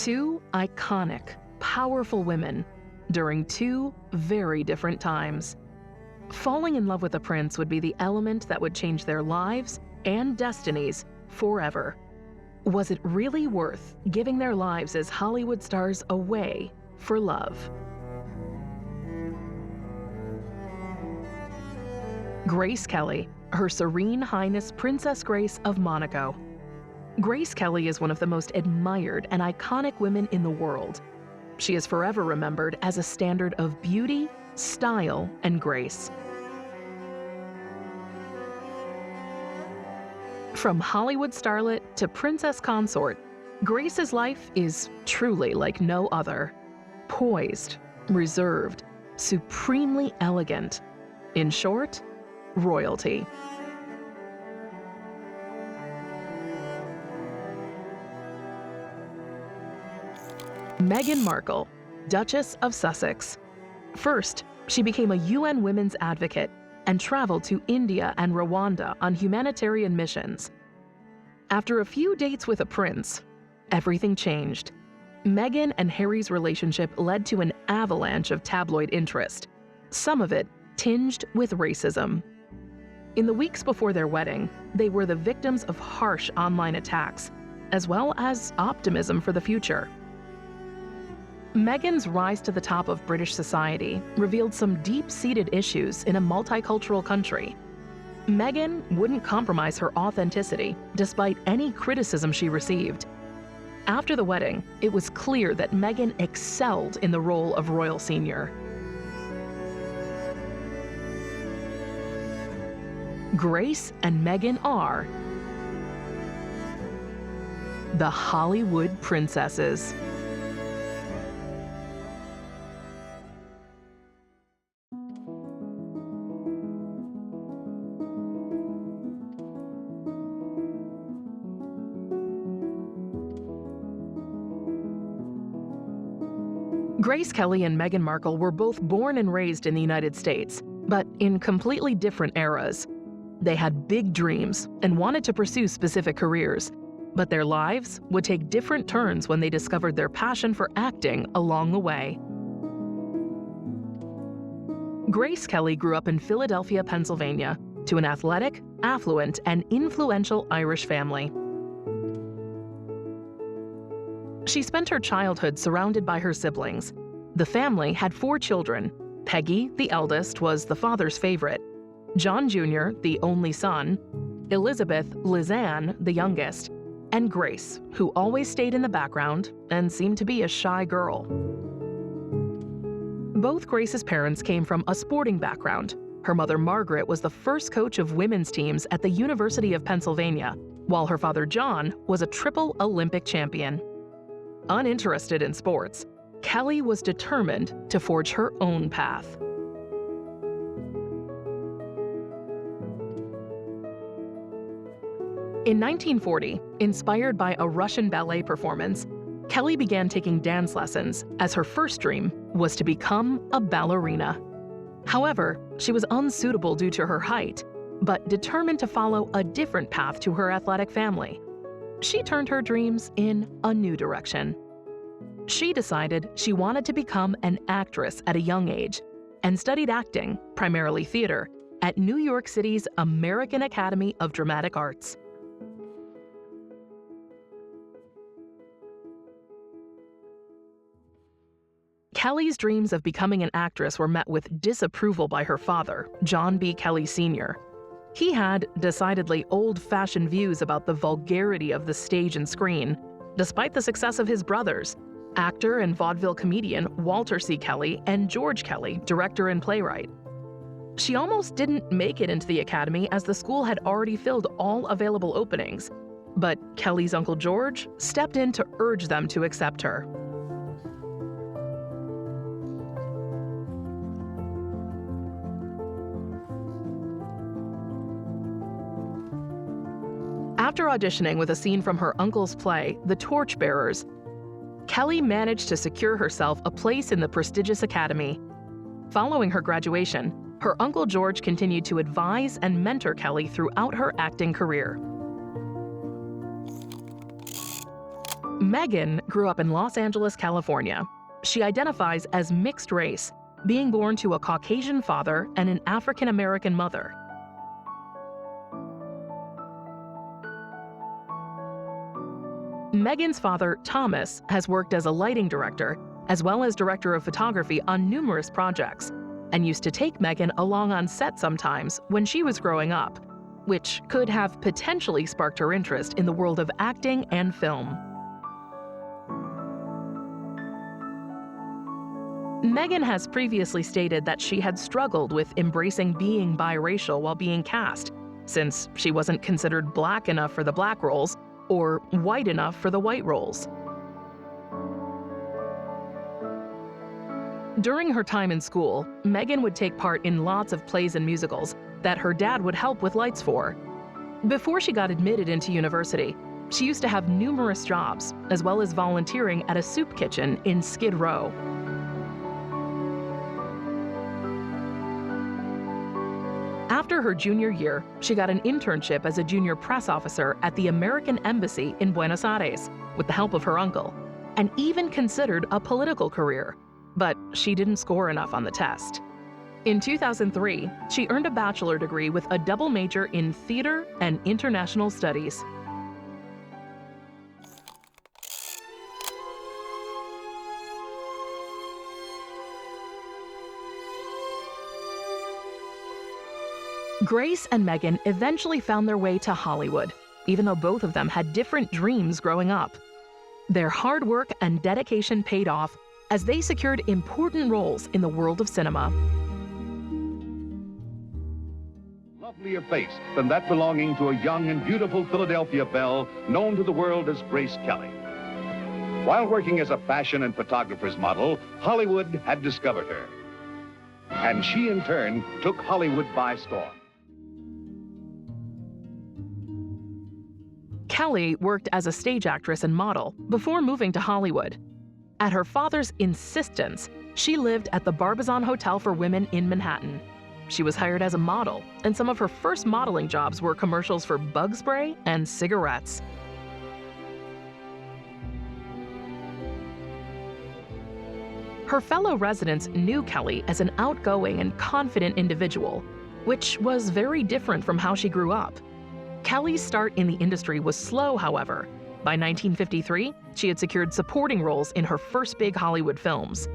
Two iconic, powerful women during two very different times. Falling in love with a prince would be the element that would change their lives and destinies forever. Was it really worth giving their lives as Hollywood stars away for love? Grace Kelly, Her Serene Highness Princess Grace of Monaco. Grace Kelly is one of the most admired and iconic women in the world. She is forever remembered as a standard of beauty, style, and grace. From Hollywood starlet to princess consort, Grace's life is truly like no other. Poised, reserved, supremely elegant. In short, royalty. Meghan Markle, Duchess of Sussex. First, she became a UN women's advocate and traveled to India and Rwanda on humanitarian missions. After a few dates with a prince, everything changed. Meghan and Harry's relationship led to an avalanche of tabloid interest, some of it tinged with racism. In the weeks before their wedding, they were the victims of harsh online attacks, as well as optimism for the future. Meghan's rise to the top of British society revealed some deep-seated issues in a multicultural country. Meghan wouldn't compromise her authenticity despite any criticism she received. After the wedding, it was clear that Meghan excelled in the role of royal senior. Grace and Meghan are the Hollywood princesses. Grace Kelly and Meghan Markle were both born and raised in the United States, but in completely different eras. They had big dreams and wanted to pursue specific careers, but their lives would take different turns when they discovered their passion for acting along the way. Grace Kelly grew up in Philadelphia, Pennsylvania, to an athletic, affluent, and influential Irish family. She spent her childhood surrounded by her siblings. The family had 4 children. Peggy, the eldest, was the father's favorite. John Jr., the only son. Elizabeth, Lizanne, the youngest. And Grace, who always stayed in the background and seemed to be a shy girl. Both Grace's parents came from a sporting background. Her mother, Margaret, was the first coach of women's teams at the University of Pennsylvania, while her father, John, was a triple Olympic champion. Uninterested in sports, Kelly was determined to forge her own path. In 1940, inspired by a Russian ballet performance, Kelly began taking dance lessons as her first dream was to become a ballerina. However, she was unsuitable due to her height, but determined to follow a different path to her athletic family. She turned her dreams in a new direction. She decided she wanted to become an actress at a young age and studied acting, primarily theater, at New York City's American Academy of Dramatic Arts. Kelly's dreams of becoming an actress were met with disapproval by her father, John B. Kelly Sr. He had decidedly old-fashioned views about the vulgarity of the stage and screen, despite the success of his brothers, actor and vaudeville comedian Walter C. Kelly and George Kelly, director and playwright. She almost didn't make it into the academy as the school had already filled all available openings, but Kelly's Uncle George stepped in to urge them to accept her. After auditioning with a scene from her uncle's play, The Torchbearers, Kelly managed to secure herself a place in the prestigious academy. Following her graduation, her Uncle George continued to advise and mentor Kelly throughout her acting career. Meghan grew up in Los Angeles, California. She identifies as mixed race, being born to a Caucasian father and an African-American mother. Meghan's father, Thomas, has worked as a lighting director as well as director of photography on numerous projects, and used to take Meghan along on set sometimes when she was growing up, which could have potentially sparked her interest in the world of acting and film. Meghan has previously stated that she had struggled with embracing being biracial while being cast, since she wasn't considered black enough for the black roles or white enough for the white roles. During her time in school, Meghan would take part in lots of plays and musicals that her dad would help with lights for. Before she got admitted into university, she used to have numerous jobs, as well as volunteering at a soup kitchen in Skid Row. After her junior year, she got an internship as a junior press officer at the American Embassy in Buenos Aires with the help of her uncle, and even considered a political career, but she didn't score enough on the test. In 2003, she earned a bachelor degree with a double major in theater and international studies. Grace and Meghan eventually found their way to Hollywood, even though both of them had different dreams growing up. Their hard work and dedication paid off as they secured important roles in the world of cinema. Lovelier face than that belonging to a young and beautiful Philadelphia belle known to the world as Grace Kelly. While working as a fashion and photographer's model, Hollywood had discovered her. And she, in turn, took Hollywood by storm. Kelly worked as a stage actress and model before moving to Hollywood. At her father's insistence, she lived at the Barbizon Hotel for Women in Manhattan. She was hired as a model, and some of her first modeling jobs were commercials for bug spray and cigarettes. Her fellow residents knew Kelly as an outgoing and confident individual, which was very different from how she grew up. Kelly's start in the industry was slow, however. By 1953, she had secured supporting roles in her first big Hollywood films.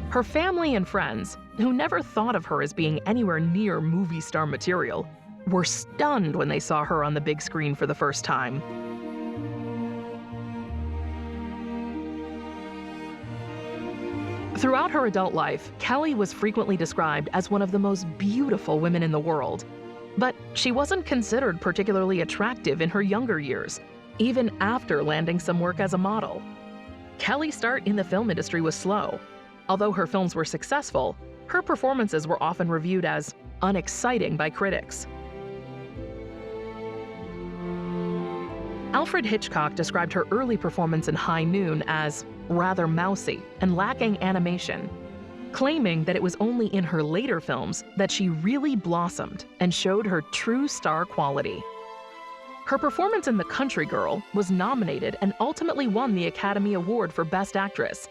Her family and friends, who never thought of her as being anywhere near movie star material, were stunned when they saw her on the big screen for the first time. Throughout her adult life, Kelly was frequently described as one of the most beautiful women in the world. But she wasn't considered particularly attractive in her younger years, even after landing some work as a model. Kelly's start in the film industry was slow. Although her films were successful, her performances were often reviewed as unexciting by critics. Alfred Hitchcock described her early performance in High Noon as rather mousy and lacking animation, claiming that it was only in her later films that she really blossomed and showed her true star quality. Her performance in The Country Girl was nominated and ultimately won the Academy Award for Best Actress.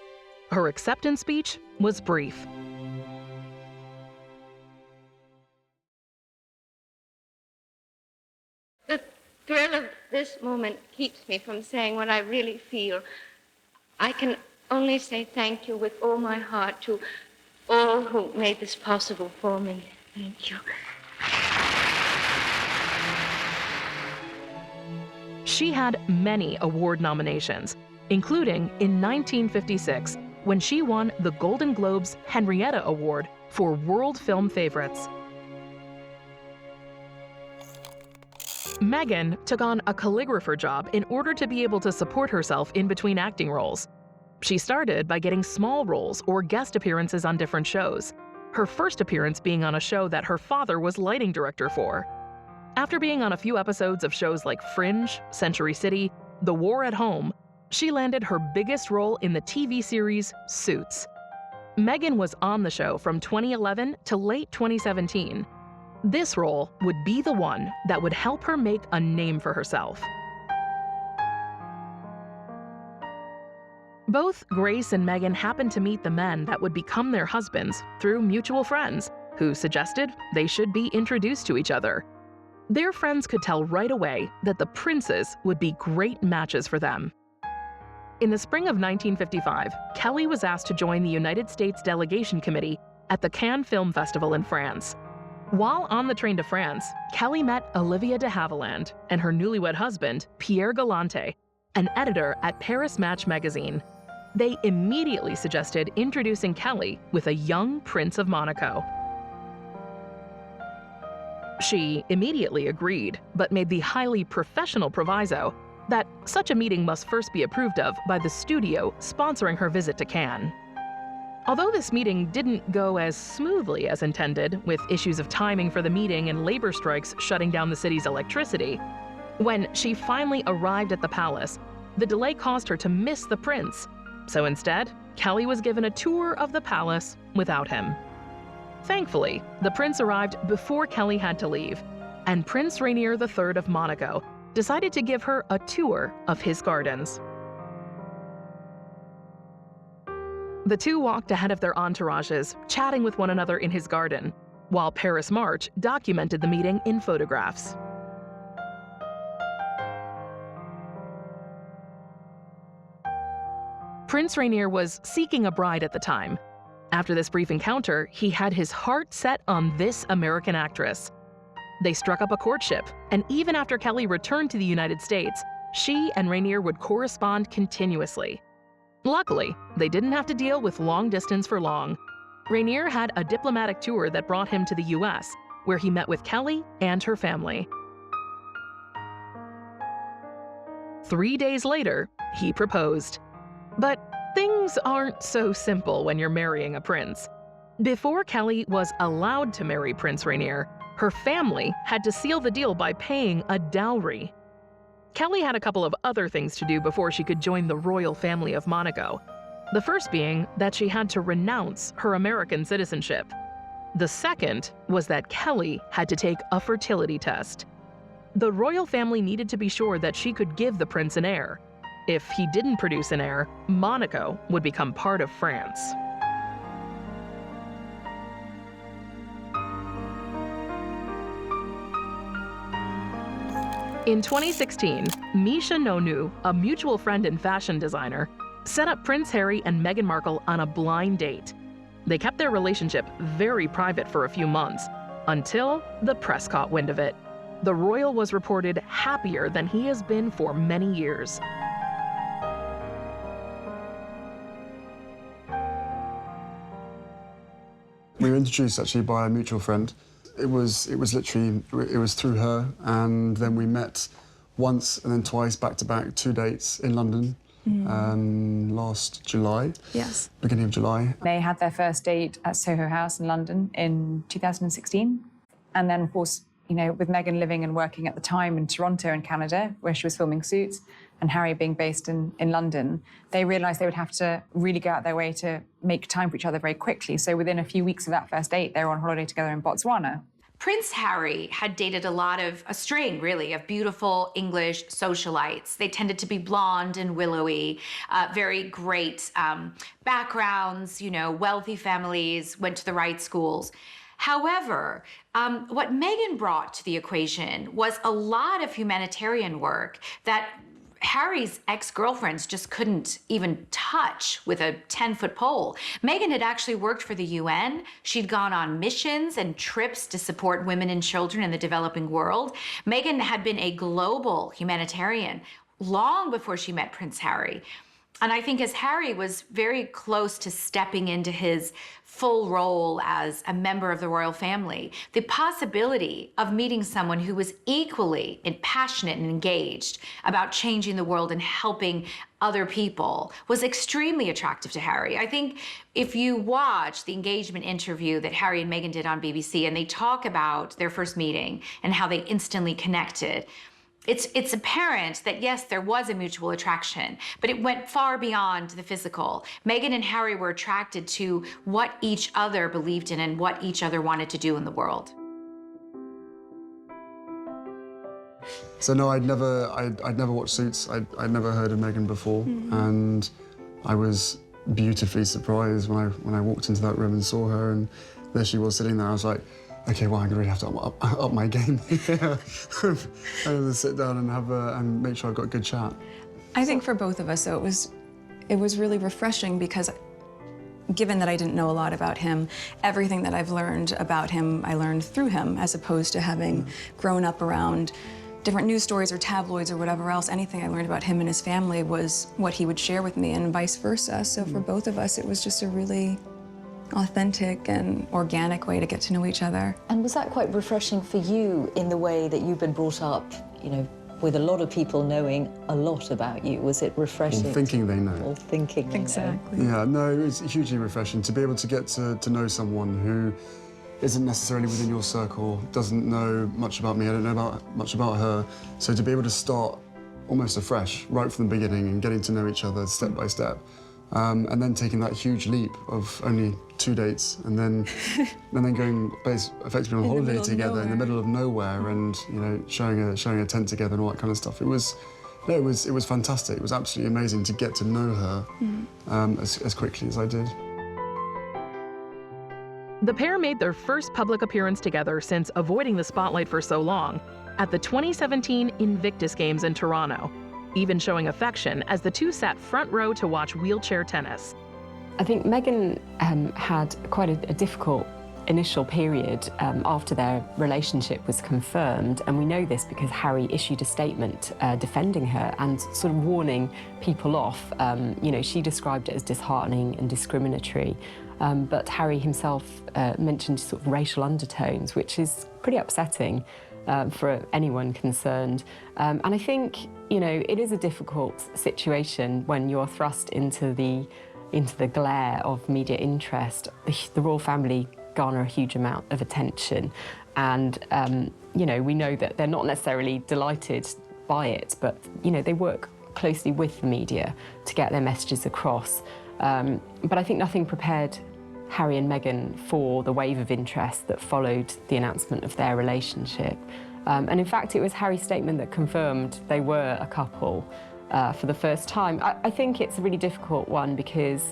Her acceptance speech was brief. The thrill of this moment keeps me from saying what I really feel. I can only say thank you with all my heart to all who made this possible for me. Thank you. She had many award nominations, including in 1956, when she won the Golden Globe's Henrietta Award for World Film Favorites. Meghan took on a calligrapher job in order to be able to support herself in between acting roles. She started by getting small roles or guest appearances on different shows, her first appearance being on a show that her father was lighting director for. After being on a few episodes of shows like Fringe, Century City, The War at Home, she landed her biggest role in the TV series Suits. Meghan was on the show from 2011 to late 2017. This role would be the one that would help her make a name for herself. Both Grace and Meghan happened to meet the men that would become their husbands through mutual friends who suggested they should be introduced to each other. Their friends could tell right away that the princes would be great matches for them. In the spring of 1955, Kelly was asked to join the United States Delegation Committee at the Cannes Film Festival in France. While on the train to France, Kelly met Olivia de Havilland and her newlywed husband, Pierre Galante, an editor at Paris Match magazine. They immediately suggested introducing Kelly with a young Prince of Monaco. She immediately agreed, but made the highly professional proviso that such a meeting must first be approved of by the studio sponsoring her visit to Cannes. Although this meeting didn't go as smoothly as intended, with issues of timing for the meeting and labor strikes shutting down the city's electricity, when she finally arrived at the palace, the delay caused her to miss the prince. So instead, Kelly was given a tour of the palace without him. Thankfully, the prince arrived before Kelly had to leave, and Prince Rainier III of Monaco decided to give her a tour of his gardens. The two walked ahead of their entourages, chatting with one another in his garden, while Paris March documented the meeting in photographs. Prince Rainier was seeking a bride at the time. After this brief encounter, he had his heart set on this American actress. They struck up a courtship, and even after Kelly returned to the United States, she and Rainier would correspond continuously. Luckily, they didn't have to deal with long distance for long. Rainier had a diplomatic tour that brought him to the US, where he met with Kelly and her family. 3 days later, he proposed. But things aren't so simple when you're marrying a prince. Before Kelly was allowed to marry Prince Rainier, her family had to seal the deal by paying a dowry. Kelly had a couple of other things to do before she could join the royal family of Monaco. The first being that she had to renounce her American citizenship. The second was that Kelly had to take a fertility test. The royal family needed to be sure that she could give the prince an heir. If he didn't produce an heir, Monaco would become part of France. In 2016, Misha Nonu, a mutual friend and fashion designer, set up Prince Harry and Meghan Markle on a blind date. They kept their relationship very private for a few months, until the press caught wind of it. The royal was reported happier than he has been for many years. We were introduced actually by a mutual friend. It was through her, and then we met once and then twice back to back, 2 dates in London last July. Yes. Beginning of July. They had their first date at Soho House in London in 2016. And then, of course, you know, with Meghan living and working at the time in Toronto in Canada, where she was filming Suits, and Harry being based in London, they realised they would have to really go out their way to make time for each other very quickly. So within a few weeks of that first date, they were on holiday together in Botswana. Prince Harry had dated a string, really, of beautiful English socialites. They tended to be blonde and willowy, very great backgrounds, you know, wealthy families, went to the right schools. However, what Meghan brought to the equation was a lot of humanitarian work that Harry's ex-girlfriends just couldn't even touch with a 10-foot pole. Meghan had actually worked for the UN. She'd gone on missions and trips to support women and children in the developing world. Meghan had been a global humanitarian long before she met Prince Harry. And I think as Harry was very close to stepping into his full role as a member of the royal family, the possibility of meeting someone who was equally passionate and engaged about changing the world and helping other people was extremely attractive to Harry. I think if you watch the engagement interview that Harry and Meghan did on BBC, and they talk about their first meeting and how they instantly connected, it's apparent that, yes, there was a mutual attraction, but it went far beyond the physical. Meghan and Harry were attracted to what each other believed in and what each other wanted to do in the world. So no, I'd never watched Suits. I'd never heard of Meghan before, and I was beautifully surprised when I walked into that room and saw her, and there she was sitting there. I was like, okay, well, I'm gonna really have to up my game here. I'm gonna sit down and and make sure I've got a good chat. I think for both of us, though, it was really refreshing because, given that I didn't know a lot about him, everything that I've learned about him, I learned through him, as opposed to having grown up around different news stories or tabloids or whatever else. Anything I learned about him and his family was what he would share with me, and vice versa. So for both of us, it was just a really authentic and organic way to get to know each other. And was that quite refreshing for you in the way that you've been brought up, you know, with a lot of people knowing a lot about you? Was it refreshing? Or thinking they know. Or thinking they know. Exactly. Yeah, no, it's hugely refreshing to be able to get to know someone who isn't necessarily within your circle, doesn't know much about me, I don't know much about her. So to be able to start almost afresh, right from the beginning, and getting to know each other step by step, and then taking that huge leap of only 2 dates, and then going effectively on holiday together in the middle of nowhere, and you know, showing a tent together and all that kind of stuff. It was fantastic. It was absolutely amazing to get to know her as quickly as I did. The pair made their first public appearance together since avoiding the spotlight for so long at the 2017 Invictus Games in Toronto, even showing affection as the two sat front row to watch wheelchair tennis. I think Meghan had quite a difficult initial period after their relationship was confirmed, and we know this because Harry issued a statement defending her and sort of warning people off. You know, she described it as disheartening and discriminatory, but Harry himself mentioned sort of racial undertones, which is pretty upsetting for anyone concerned. And I think, you know, it is a difficult situation when you're thrust into the glare of media interest. The royal family garner a huge amount of attention, and you know, we know that they're not necessarily delighted by it, but you know, they work closely with the media to get their messages across. But I think nothing prepared Harry and Meghan for the wave of interest that followed the announcement of their relationship. And in fact, it was Harry's statement that confirmed they were a couple for the first time. I think it's a really difficult one because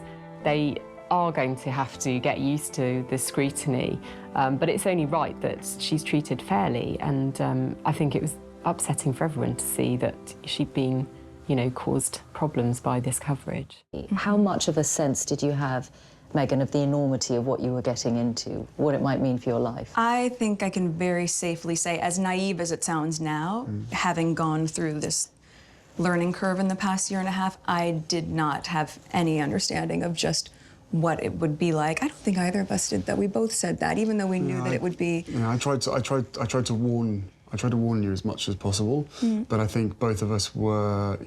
they are going to have to get used to the scrutiny, but it's only right that she's treated fairly, and I think it was upsetting for everyone to see that she'd been, you know, caused problems by this coverage. How much of a sense did you have, Meghan, of the enormity of what you were getting into, what it might mean for your life? I think I can very safely say, as naive as it sounds now, having gone through this learning curve in the past year and a half, I did not have any understanding of just what it would be like. I don't think either of us did that. We both said that, even though we knew that it would be. Yeah, I tried to warn you as much as possible, but I think both of us were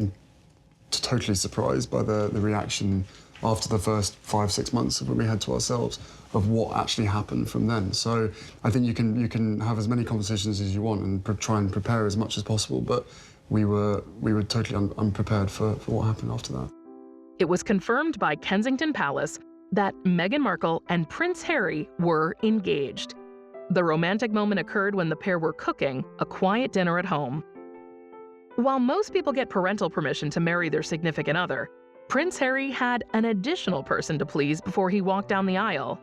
totally surprised by the reaction after the first 5-6 months of when we had to ourselves of what actually happened from then. So I think you can have as many conversations as you want and try and prepare as much as possible, but we were totally unprepared for what happened after that. It was confirmed by Kensington Palace that Meghan Markle and Prince Harry were engaged. The romantic moment occurred when the pair were cooking a quiet dinner at home. While most people get parental permission to marry their significant other, Prince Harry had an additional person to please before he walked down the aisle.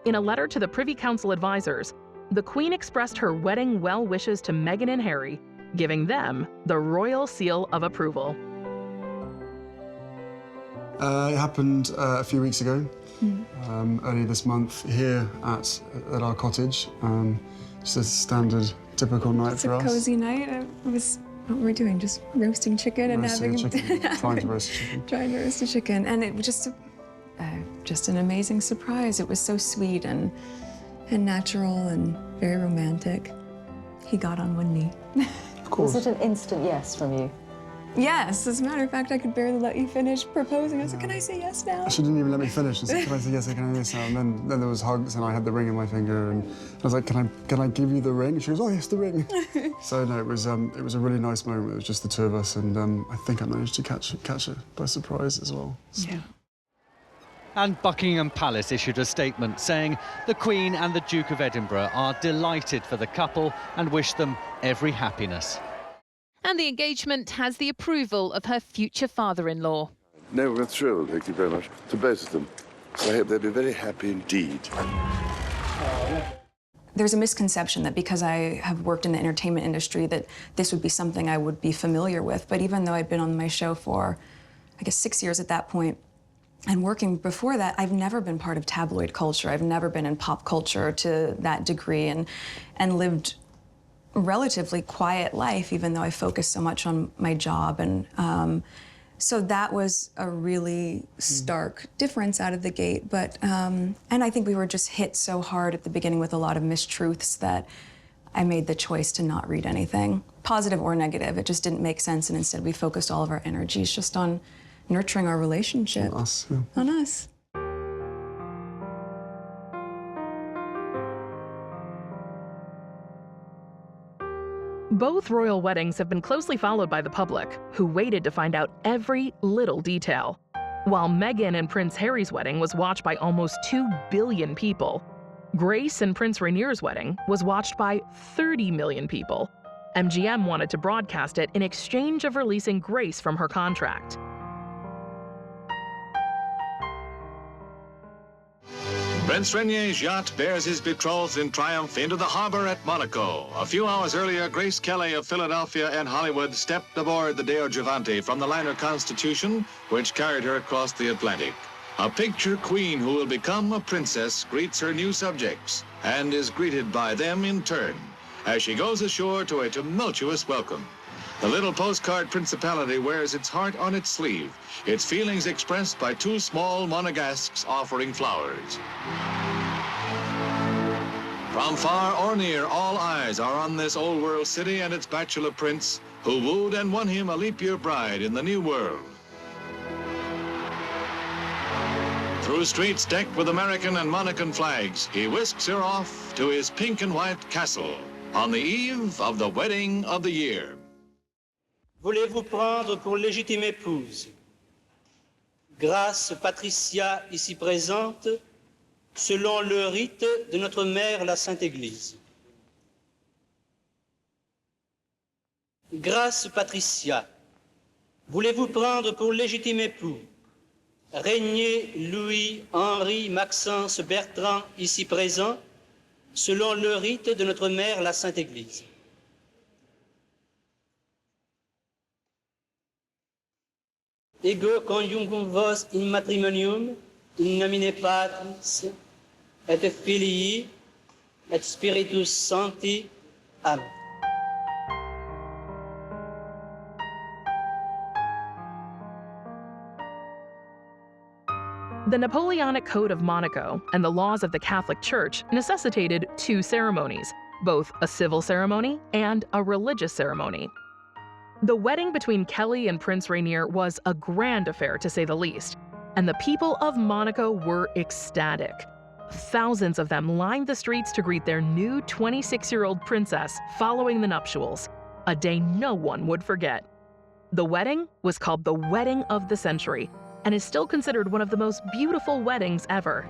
In a letter to the Privy Council advisors, the Queen expressed her wedding well wishes to Meghan and Harry, giving them the royal seal of approval. It happened a few weeks ago, early this month, here at our cottage. Just a standard, typical night for us. It's a cozy night. What were we doing? Just roasting chicken and Roasting having... a chicken, trying to roast a chicken. Trying to roast a chicken. And it was just an amazing surprise. It was so sweet and natural and very romantic. He got on one knee. Of course. Was it an instant yes from you? Yes, as a matter of fact, I could barely let you finish proposing. I said, can I say yes now? She didn't even let me finish. I said, can I say yes, can I say yes now? And then there was hugs, and I had the ring in my finger, and I was like, can I give you the ring? She goes, oh yes, the ring. So no, it was a really nice moment. It was just the two of us, and I think I managed to catch her by surprise as well. Yeah. And Buckingham Palace issued a statement saying the Queen and the Duke of Edinburgh are delighted for the couple and wish them every happiness. And the engagement has the approval of her future father-in-law. No, we're thrilled, thank you very much, to both of them. I hope they'll be very happy indeed. There's a misconception that because I have worked in the entertainment industry that this would be something I would be familiar with. But even though I'd been on my show for, I guess, 6 years at that point, and working before that, I've never been part of tabloid culture. I've never been in pop culture to that degree and lived a relatively quiet life, even though I focused so much on my job. And so that was a really stark difference out of the gate. But, and I think we were just hit so hard at the beginning with a lot of mistruths that I made the choice to not read anything, positive or negative. It just didn't make sense, and instead we focused all of our energies just on nurturing our relationship. On us, yeah. On us. Both royal weddings have been closely followed by the public, who waited to find out every little detail. While Meghan and Prince Harry's wedding was watched by almost 2 billion people, Grace and Prince Rainier's wedding was watched by 30 million people. MGM wanted to broadcast it in exchange of releasing Grace from her contract. Prince Rainier's yacht bears his betrothed in triumph into the harbor at Monaco. A few hours earlier, Grace Kelly of Philadelphia and Hollywood stepped aboard the Deo Gigante from the liner Constitution, which carried her across the Atlantic. A picture queen who will become a princess greets her new subjects and is greeted by them in turn as she goes ashore to a tumultuous welcome. The little postcard principality wears its heart on its sleeve, its feelings expressed by 2 small monegasques offering flowers. From far or near, all eyes are on this old world city and its bachelor prince, who wooed and won him a leap year bride in the new world. Through streets decked with American and Monacan flags, he whisks her off to his pink and white castle on the eve of the wedding of the year. Voulez-vous prendre pour légitime épouse Grâce Patricia, ici présente, selon le rite de notre mère, la Sainte Église. Grâce Patricia, voulez-vous prendre pour légitime époux Régnier Louis Henri Maxence Bertrand, ici présent, selon le rite de notre mère, la Sainte Église. Ego conjugum vos in matrimonium, in nomine Patris, et Filii, et Spiritus Sancti. Amen. The Napoleonic Code of Monaco and the laws of the Catholic Church necessitated 2 ceremonies, both a civil ceremony and a religious ceremony. The wedding between Kelly and Prince Rainier was a grand affair, to say the least, and the people of Monaco were ecstatic. Thousands of them lined the streets to greet their new 26-year-old princess following the nuptials, a day no one would forget. The wedding was called the Wedding of the Century and is still considered one of the most beautiful weddings ever.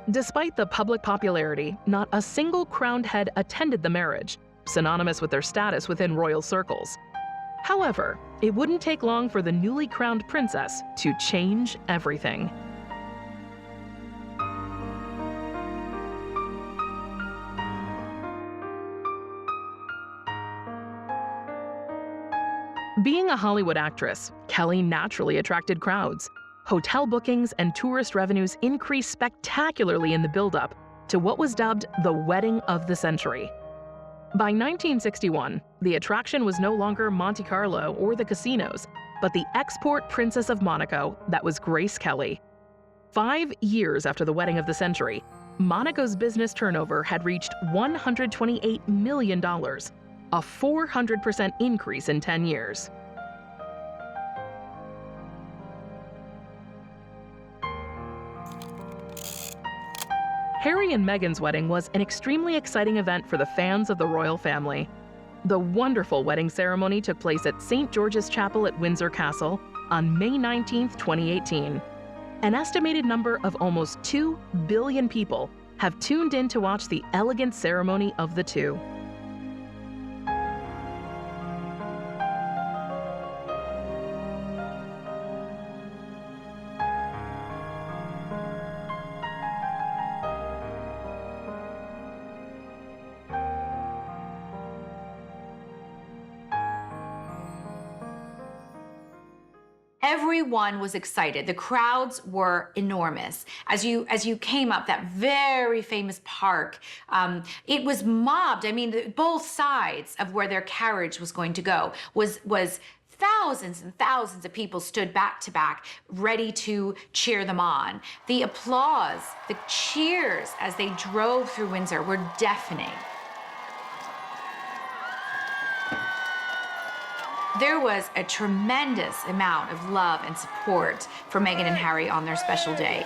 Despite the public popularity, not a single crowned head attended the marriage, synonymous with their status within royal circles. However, it wouldn't take long for the newly crowned princess to change everything. Being a Hollywood actress, Kelly naturally attracted crowds. Hotel bookings and tourist revenues increased spectacularly in the build-up to what was dubbed the Wedding of the Century. By 1961, the attraction was no longer Monte Carlo or the casinos, but the export princess of Monaco that was Grace Kelly. 5 years after the Wedding of the Century, Monaco's business turnover had reached $128 million, a 400% increase in 10 years. Harry and Meghan's wedding was an extremely exciting event for the fans of the royal family. The wonderful wedding ceremony took place at St. George's Chapel at Windsor Castle on May 19, 2018. An estimated number of almost 2 billion people have tuned in to watch the elegant ceremony of the two. Everyone was excited. The crowds were enormous. As you came up that very famous park, it was mobbed. I mean, both sides of where their carriage was going to go was thousands and thousands of people stood back to back, ready to cheer them on. The applause, the cheers as they drove through Windsor were deafening. There was a tremendous amount of love and support for Meghan and Harry on their special day.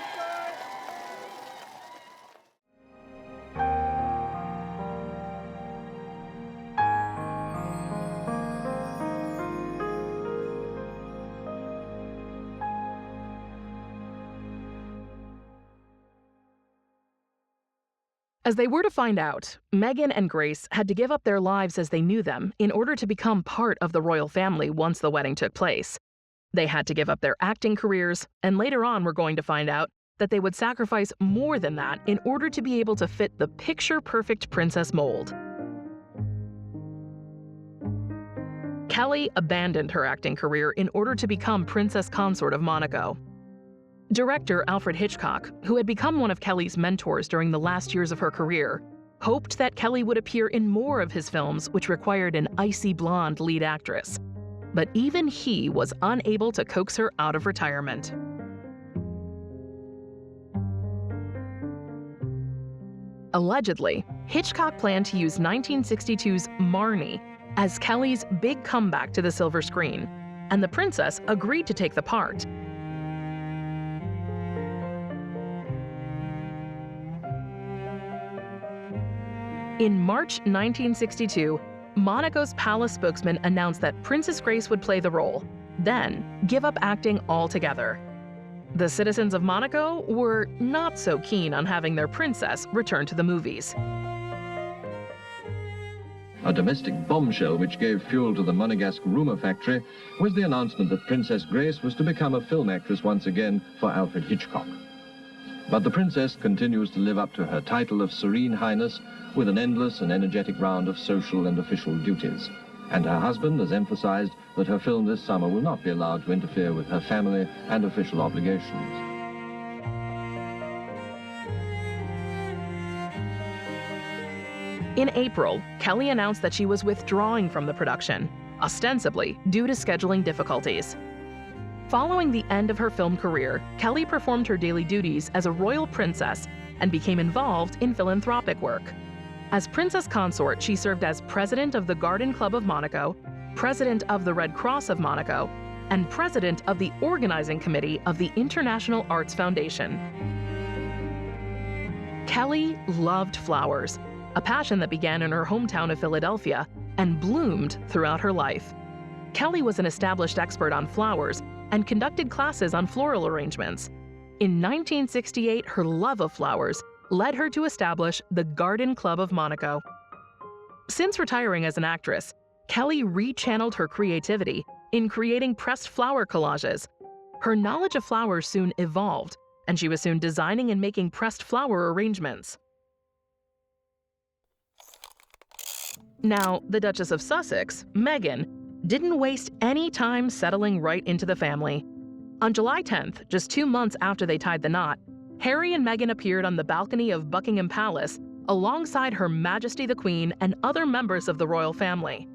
As they were to find out, Meghan and Grace had to give up their lives as they knew them in order to become part of the royal family once the wedding took place. They had to give up their acting careers, and later on we're going to find out that they would sacrifice more than that in order to be able to fit the picture-perfect princess mold. Kelly abandoned her acting career in order to become Princess Consort of Monaco. Director Alfred Hitchcock, who had become one of Kelly's mentors during the last years of her career, hoped that Kelly would appear in more of his films which required an icy blonde lead actress. But even he was unable to coax her out of retirement. Allegedly, Hitchcock planned to use 1962's Marnie as Kelly's big comeback to the silver screen, and the princess agreed to take the part. In March 1962, Monaco's palace spokesman announced that Princess Grace would play the role, then give up acting altogether. The citizens of Monaco were not so keen on having their princess return to the movies. A domestic bombshell which gave fuel to the Monegasque rumor factory was the announcement that Princess Grace was to become a film actress once again for Alfred Hitchcock. But the princess continues to live up to her title of Serene Highness with an endless and energetic round of social and official duties. And her husband has emphasized that her film this summer will not be allowed to interfere with her family and official obligations. In April, Kelly announced that she was withdrawing from the production, ostensibly due to scheduling difficulties. Following the end of her film career, Kelly performed her daily duties as a royal princess and became involved in philanthropic work. As Princess Consort, she served as president of the Garden Club of Monaco, president of the Red Cross of Monaco, and president of the organizing committee of the International Arts Foundation. Kelly loved flowers, a passion that began in her hometown of Philadelphia and bloomed throughout her life. Kelly was an established expert on flowers and conducted classes on floral arrangements. In 1968, her love of flowers led her to establish the Garden Club of Monaco. Since retiring as an actress, Kelly rechanneled her creativity in creating pressed flower collages. Her knowledge of flowers soon evolved, and she was soon designing and making pressed flower arrangements. Now, the Duchess of Sussex, Meghan, didn't waste any time settling right into the family. On July 10th, just 2 months after they tied the knot, Harry and Meghan appeared on the balcony of Buckingham Palace alongside Her Majesty the Queen and other members of the royal family.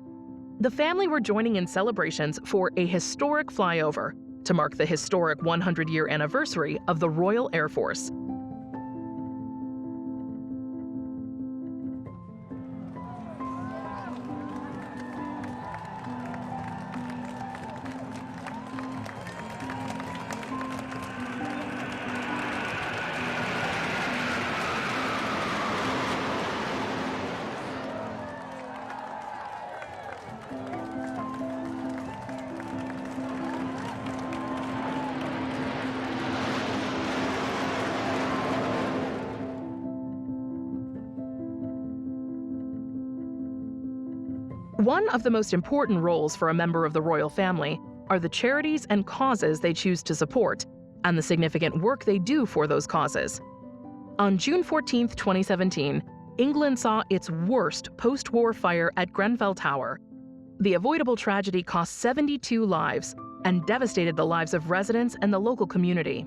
The family were joining in celebrations for a historic flyover to mark the historic 100-year anniversary of the Royal Air Force. One of the most important roles for a member of the royal family are the charities and causes they choose to support, and the significant work they do for those causes. On June 14, 2017, England saw its worst post-war fire at Grenfell Tower. The avoidable tragedy cost 72 lives, and devastated the lives of residents and the local community.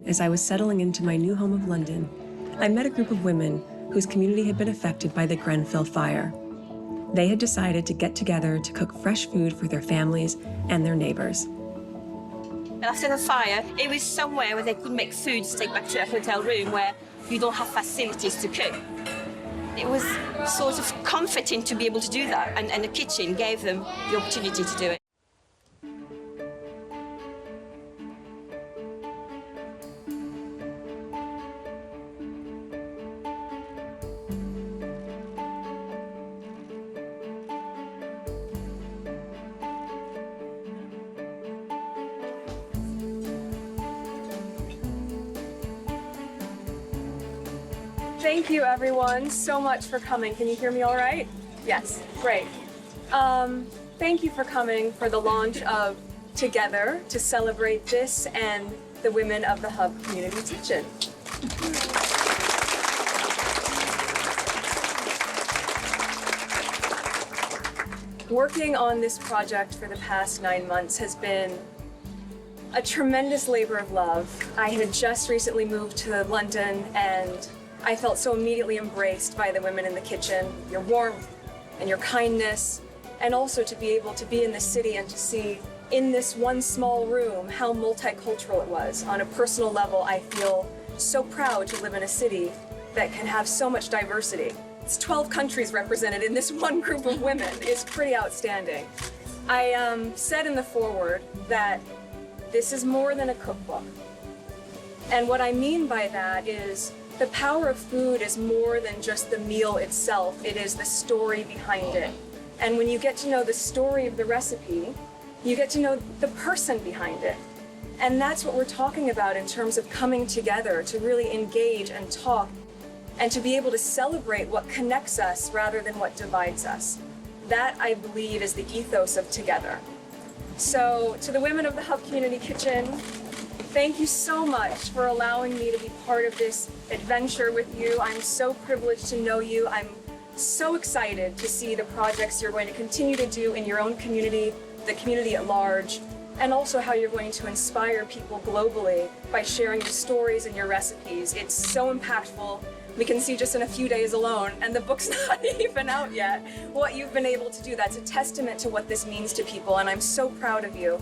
As I was settling into my new home of London, I met a group of women whose community had been affected by the Grenfell fire. They had decided to get together to cook fresh food for their families and their neighbors. After the fire, it was somewhere where they could make food to take back to their hotel room where you don't have facilities to cook. It was sort of comforting to be able to do that, and the kitchen gave them the opportunity to do it. Thank you, everyone, so much for coming. Can you hear me all right? Yes, great. Thank you for coming for the launch of Together to celebrate this and the women of the Hub Community Kitchen. Working on this project for the past 9 months has been a tremendous labor of love. I had just recently moved to London, and I felt so immediately embraced by the women in the kitchen, your warmth and your kindness, and also to be able to be in the city and to see in this one small room how multicultural it was. On a personal level, I feel so proud to live in a city that can have so much diversity. It's 12 countries represented in this one group of women. It's pretty outstanding. I said in the foreword that this is more than a cookbook. And what I mean by that is the power of food is more than just the meal itself. It is the story behind it. And when you get to know the story of the recipe, you get to know the person behind it. And that's what we're talking about in terms of coming together to really engage and talk and to be able to celebrate what connects us rather than what divides us. That, I believe, is the ethos of Together. So to the women of the Hub Community Kitchen, thank you so much for allowing me to be part of this adventure with you. I'm so privileged to know you. I'm so excited to see the projects you're going to continue to do in your own community, the community at large, and also how you're going to inspire people globally by sharing your stories and your recipes. It's so impactful. We can see just in a few days alone, and the book's not even out yet, what you've been able to do. That's a testament to what this means to people, and I'm so proud of you.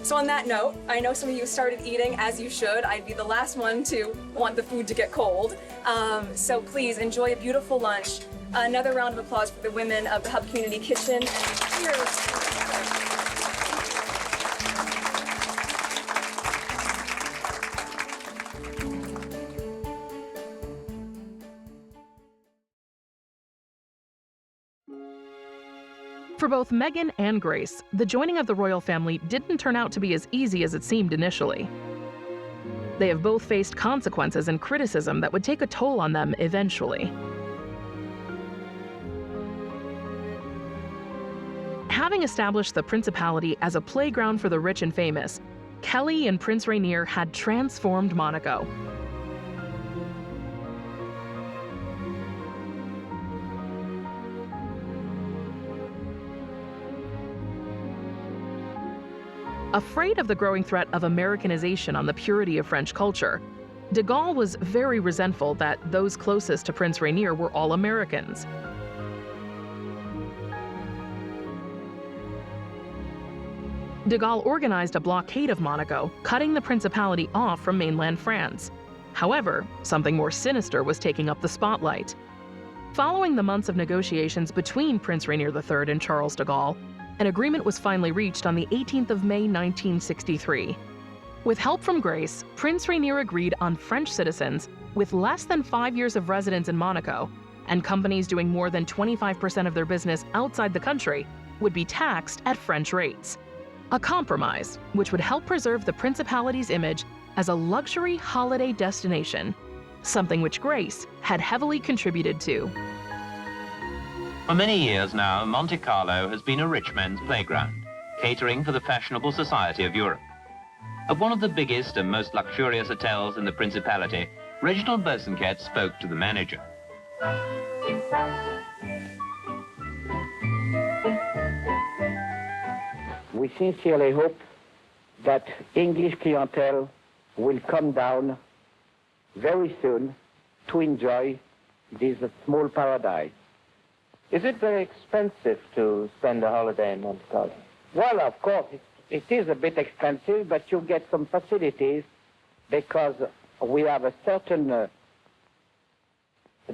So on that note, I know some of you started eating, as you should. I'd be the last one to want the food to get cold. So please enjoy a beautiful lunch. Another round of applause for the women of the Hub Community Kitchen. Cheers. For both Meghan and Grace, the joining of the royal family didn't turn out to be as easy as it seemed initially. They have both faced consequences and criticism that would take a toll on them eventually. Having established the Principality as a playground for the rich and famous, Kelly and Prince Rainier had transformed Monaco. Afraid of the growing threat of Americanization on the purity of French culture, de Gaulle was very resentful that those closest to Prince Rainier were all Americans. De Gaulle organized a blockade of Monaco, cutting the Principality off from mainland France. However, something more sinister was taking up the spotlight. Following the months of negotiations between Prince Rainier III and Charles de Gaulle, an agreement was finally reached on the 18th of May 1963. With help from Grace, Prince Rainier agreed on French citizens with less than 5 years of residence in Monaco, and companies doing more than 25% of their business outside the country would be taxed at French rates. A compromise which would help preserve the Principality's image as a luxury holiday destination, something which Grace had heavily contributed to. For many years now, Monte Carlo has been a rich men's playground, catering for the fashionable society of Europe. At one of the biggest and most luxurious hotels in the Principality, Reginald Bosanquet spoke to the manager. We sincerely hope that English clientele will come down very soon to enjoy this small paradise. Is it very expensive to spend a holiday in Monte Carlo? Well, of course, it is a bit expensive, but you get some facilities because we have a certain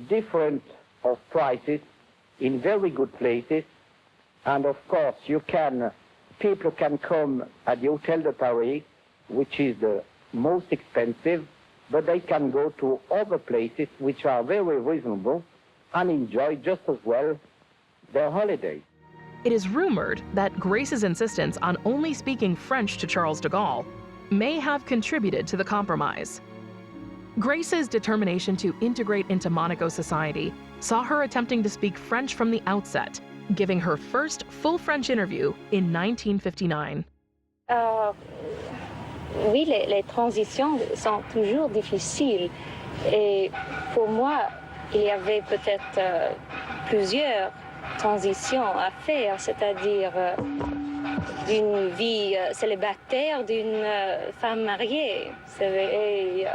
difference of prices in very good places. And of course, people can come at the Hotel de Paris, which is the most expensive, but they can go to other places which are very reasonable and enjoy just as well their holidays. It is rumored that Grace's insistence on only speaking French to Charles de Gaulle may have contributed to the compromise. Grace's determination to integrate into Monaco society saw her attempting to speak French from the outset, giving her first full French interview in 1959. Oui, les transitions sont toujours difficiles. Et pour moi, il y avait peut-être plusieurs transitions à faire, c'est-à-dire d'une vie célibataire, d'une femme mariée. Et,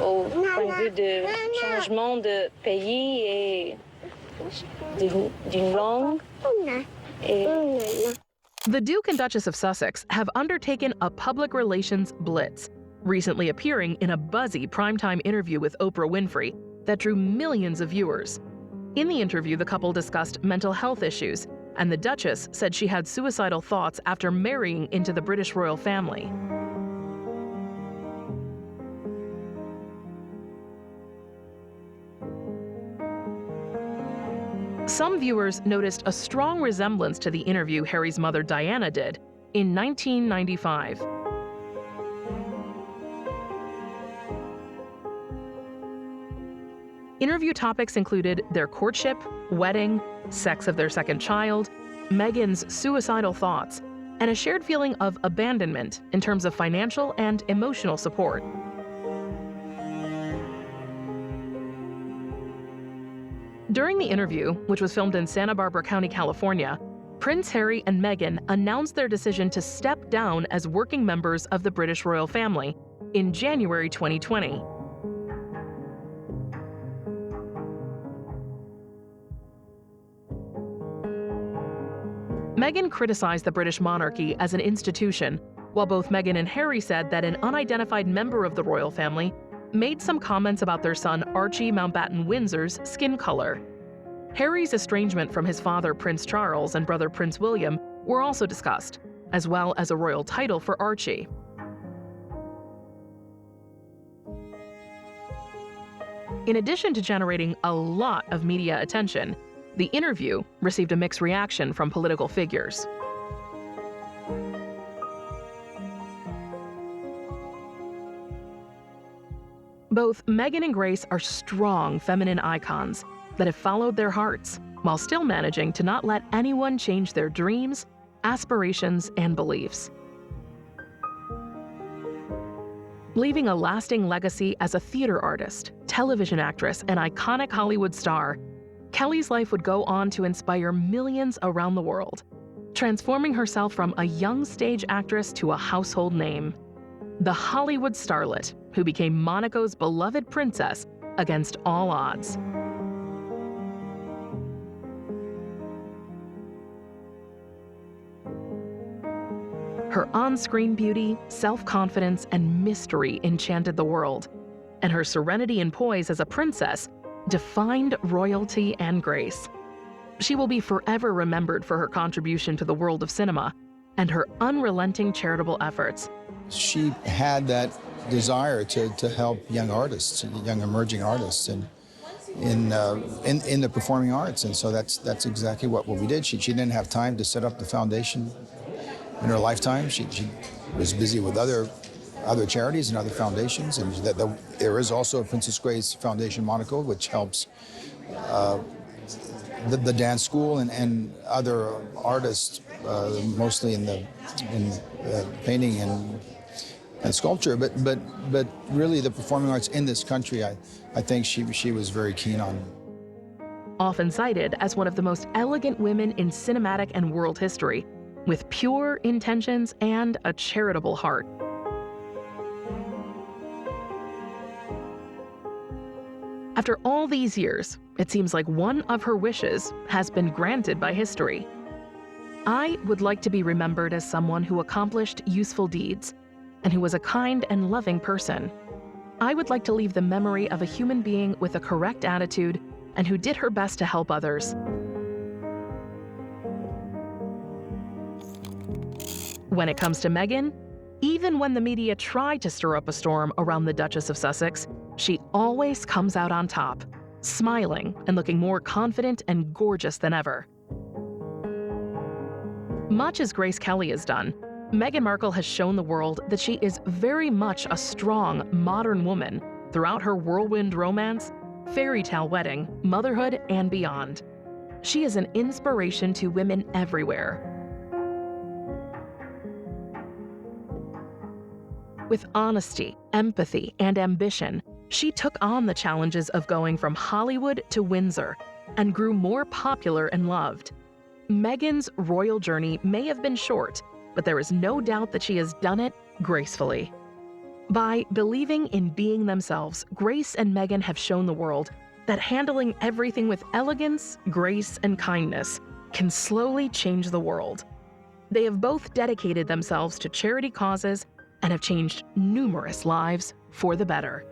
au point de vue de changement de pays et d'une langue. The Duke and Duchess of Sussex have undertaken a public relations blitz, recently appearing in a buzzy primetime interview with Oprah Winfrey that drew millions of viewers. In the interview, the couple discussed mental health issues, and the Duchess said she had suicidal thoughts after marrying into the British royal family. Some viewers noticed a strong resemblance to the interview Harry's mother Diana did in 1995. Interview topics included their courtship, wedding, sex of their second child, Meghan's suicidal thoughts, and a shared feeling of abandonment in terms of financial and emotional support. During the interview, which was filmed in Santa Barbara County, California, Prince Harry and Meghan announced their decision to step down as working members of the British royal family in January 2020. Meghan criticized the British monarchy as an institution, while both Meghan and Harry said that an unidentified member of the royal family made some comments about their son Archie Mountbatten Windsor's skin color. Harry's estrangement from his father Prince Charles and brother Prince William were also discussed, as well as a royal title for Archie. In addition to generating a lot of media attention, the interview received a mixed reaction from political figures. Both Meghan and Grace are strong feminine icons that have followed their hearts while still managing to not let anyone change their dreams, aspirations, and beliefs. Leaving a lasting legacy as a theater artist, television actress, and iconic Hollywood star, Kelly's life would go on to inspire millions around the world, transforming herself from a young stage actress to a household name. The Hollywood starlet who became Monaco's beloved princess against all odds. Her on-screen beauty, self-confidence, and mystery enchanted the world, and her serenity and poise as a princess defined royalty and grace. She will be forever remembered for her contribution to the world of cinema and her unrelenting charitable efforts. She had that desire to help young artists, young emerging artists, and in the performing arts, and so that's exactly what we did. She didn't have time to set up the foundation in her lifetime. She was busy with other charities and other foundations, and there is also a Princess Grace Foundation Monaco, which helps the dance school and other artists, mostly in painting sculpture, but really the performing arts in this country, I think she was very keen on. Often cited as one of the most elegant women in cinematic and world history, with pure intentions and a charitable heart. After all these years, it seems like one of her wishes has been granted by history. I would like to be remembered as someone who accomplished useful deeds and who was a kind and loving person. I would like to leave the memory of a human being with a correct attitude and who did her best to help others. When it comes to Meghan, even when the media try to stir up a storm around the Duchess of Sussex, she always comes out on top, smiling and looking more confident and gorgeous than ever. Much as Grace Kelly has done, Meghan Markle has shown the world that she is very much a strong, modern woman throughout her whirlwind romance, fairy tale wedding, motherhood, and beyond. She is an inspiration to women everywhere. With honesty, empathy, and ambition, she took on the challenges of going from Hollywood to Windsor and grew more popular and loved. Meghan's royal journey may have been short, but there is no doubt that she has done it gracefully. By believing in being themselves, Grace and Meghan have shown the world that handling everything with elegance, grace, and kindness can slowly change the world. They have both dedicated themselves to charity causes and have changed numerous lives for the better.